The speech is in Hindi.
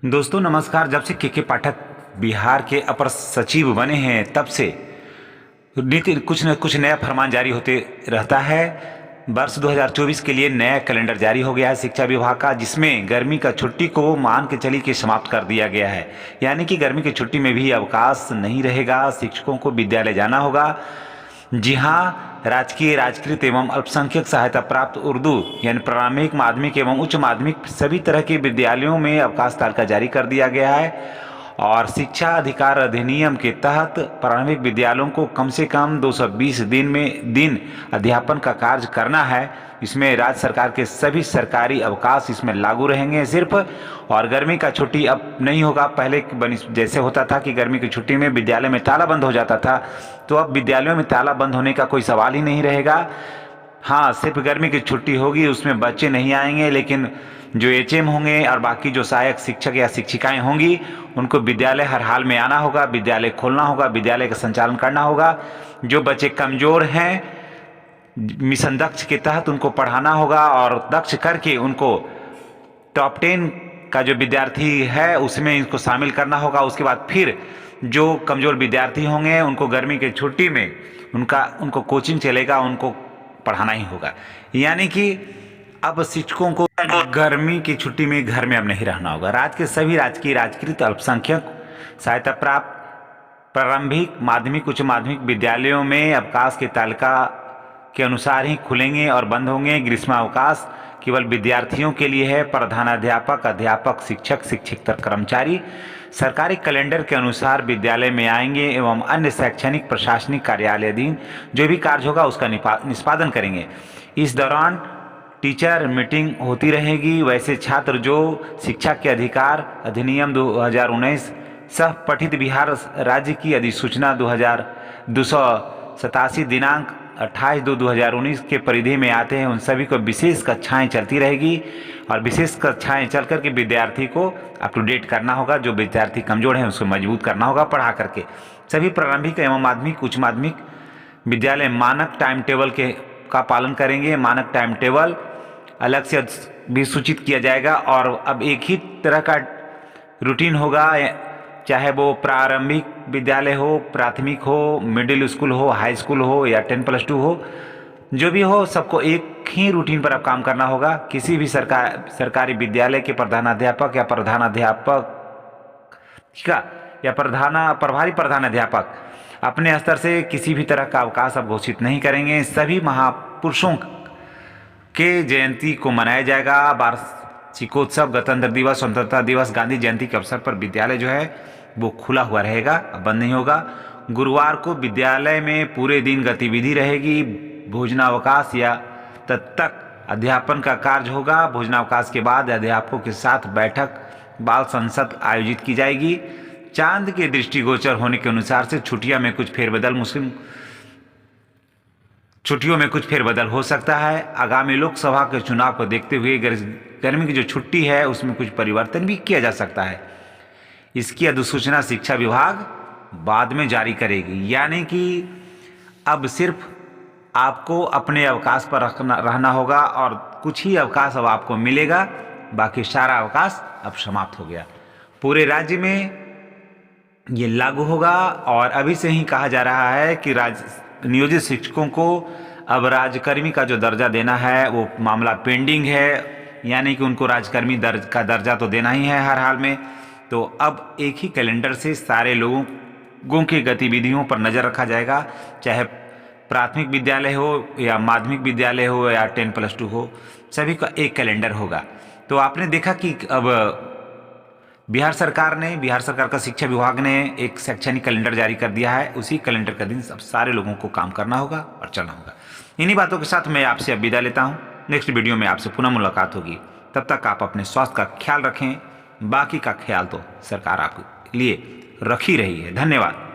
दोस्तों नमस्कार। जब से के पाठक बिहार के अपर सचिव बने हैं तब से नीति कुछ न कुछ नया फरमान जारी होते रहता है। वर्ष 2024 के लिए नया कैलेंडर जारी हो गया है शिक्षा विभाग का, जिसमें गर्मी का छुट्टी को मान के चली के समाप्त कर दिया गया है। यानी कि गर्मी की छुट्टी में भी अवकाश नहीं रहेगा, शिक्षकों को विद्यालय जाना होगा। जी हाँ, राजकीय, राजकृत एवं अल्पसंख्यक सहायता प्राप्त उर्दू यानी प्रारंभिक, माध्यमिक एवं उच्च माध्यमिक सभी तरह के विद्यालयों में अवकाश तालिका जारी कर दिया गया है। और शिक्षा अधिकार अधिनियम के तहत प्रारंभिक विद्यालयों को कम से कम 220 दिन अध्यापन का कार्य करना है। इसमें राज्य सरकार के सभी सरकारी अवकाश इसमें लागू रहेंगे सिर्फ। और गर्मी का छुट्टी अब नहीं होगा। पहले जैसे होता था कि गर्मी की छुट्टी में विद्यालय में ताला बंद हो जाता था, तो अब विद्यालयों में ताला बंद होने का कोई सवाल ही नहीं रहेगा। हाँ, सिर्फ गर्मी की छुट्टी होगी, उसमें बच्चे नहीं आएंगे, लेकिन जो एचएम होंगे और बाकी जो सहायक शिक्षक या शिक्षिकाएं होंगी उनको विद्यालय हर हाल में आना होगा, विद्यालय खोलना होगा, विद्यालय का संचालन करना होगा। जो बच्चे कमज़ोर हैं, मिशन दक्ष के तहत उनको पढ़ाना होगा और दक्ष करके उनको टॉप 10 का जो विद्यार्थी है उसमें इनको शामिल करना होगा। उसके बाद फिर जो कमज़ोर विद्यार्थी होंगे उनको गर्मी की छुट्टी में उनको कोचिंग चलेगा, उनको पढ़ाना ही होगा। यानी कि अब शिक्षकों को गर्मी की छुट्टी में घर में अब नहीं रहना होगा। राज्य के सभी राजकीय, राजकृत, अल्पसंख्यक सहायता प्राप्त प्रारंभिक, माध्यमिक, उच्च माध्यमिक विद्यालयों में अवकाश की तालिका के अनुसार ही खुलेंगे और बंद होंगे। ग्रीष्मावकाश केवल विद्यार्थियों के लिए है। प्रधानाध्यापक, अध्यापक, शिक्षक, शिक्षकेतर कर्मचारी सरकारी कैलेंडर के अनुसार विद्यालय में आएंगे एवं अन्य शैक्षणिक प्रशासनिक कार्यालयाधीन जो भी कार्य होगा उसका निष्पादन करेंगे। इस दौरान टीचर मीटिंग होती रहेगी। वैसे छात्र जो शिक्षा के अधिकार अधिनियम 2019 सह पठित बिहार राज्य की अधिसूचना 287 दिनांक 28/2/2019 के परिधि में आते हैं, उन सभी को विशेष कक्षाएं चलती रहेगी और विशेष कक्षाएं चल करके विद्यार्थी को अप टू डेट करना होगा। जो विद्यार्थी कमज़ोर हैं उसको मजबूत करना होगा पढ़ा करके। सभी प्रारंभिक एवं माध्यमिक, उच्च माध्यमिक विद्यालय मानक टाइम टेबल का पालन करेंगे। मानक टाइम टेबल अलग से भी सूचित किया जाएगा और अब एक ही तरह का रूटीन होगा, चाहे वो प्रारंभिक विद्यालय हो, प्राथमिक हो, मिडिल स्कूल हो, हाई स्कूल हो या 10+2 हो, जो भी हो सबको एक ही रूटीन पर अब काम करना होगा। किसी भी सरकारी विद्यालय के प्रधानाध्यापक या प्रभारी प्रधानाध्यापक अपने स्तर से किसी भी तरह का अवकाश अब घोषित नहीं करेंगे। सभी महापुरुषों के जयंती को मनाया जाएगा। वार्षिकोत्सव, गणतंत्र दिवस, स्वतंत्रता दिवस, गांधी जयंती के अवसर पर विद्यालय जो है वो खुला हुआ रहेगा, बंद नहीं होगा। गुरुवार को विद्यालय में पूरे दिन गतिविधि रहेगी। भोजनावकाश या तब तक अध्यापन का कार्य होगा। भोजनावकाश के बाद अध्यापकों के साथ बैठक, बाल संसद आयोजित की जाएगी। चांद के दृष्टिगोचर होने के अनुसार से छुट्टियों में कुछ फेरबदल हो सकता है। आगामी लोकसभा के चुनाव को देखते हुए गर्मी की जो छुट्टी है उसमें कुछ परिवर्तन भी किया जा सकता है। इसकी अधिसूचना शिक्षा विभाग बाद में जारी करेगी। यानी कि अब सिर्फ आपको अपने अवकाश पर रहना होगा और कुछ ही अवकाश अब आपको मिलेगा, बाकी सारा अवकाश अब समाप्त हो गया। पूरे राज्य में ये लागू होगा और अभी से ही कहा जा रहा है कि नियोजित शिक्षकों को अब राज्यकर्मी का जो दर्जा देना है वो मामला पेंडिंग है। यानी कि उनको राज्यकर्मी का दर्जा तो देना ही है हर हाल में। तो अब एक ही कैलेंडर से सारे लोगों की गतिविधियों पर नज़र रखा जाएगा, चाहे प्राथमिक विद्यालय हो या माध्यमिक विद्यालय हो या 10+2 हो, सभी का एक कैलेंडर होगा। तो आपने देखा कि अब बिहार सरकार का शिक्षा विभाग ने एक शैक्षणिक कैलेंडर जारी कर दिया है। उसी कैलेंडर का दिन सब सारे लोगों को काम करना होगा और चलना होगा। इन्हीं बातों के साथ मैं आपसे अब विदा लेता हूँ। नेक्स्ट वीडियो में आपसे पुनः मुलाकात होगी। तब तक आप अपने स्वास्थ्य का ख्याल रखें। बाकी का ख्याल तो सरकार आपके लिए रख ही रही है। धन्यवाद।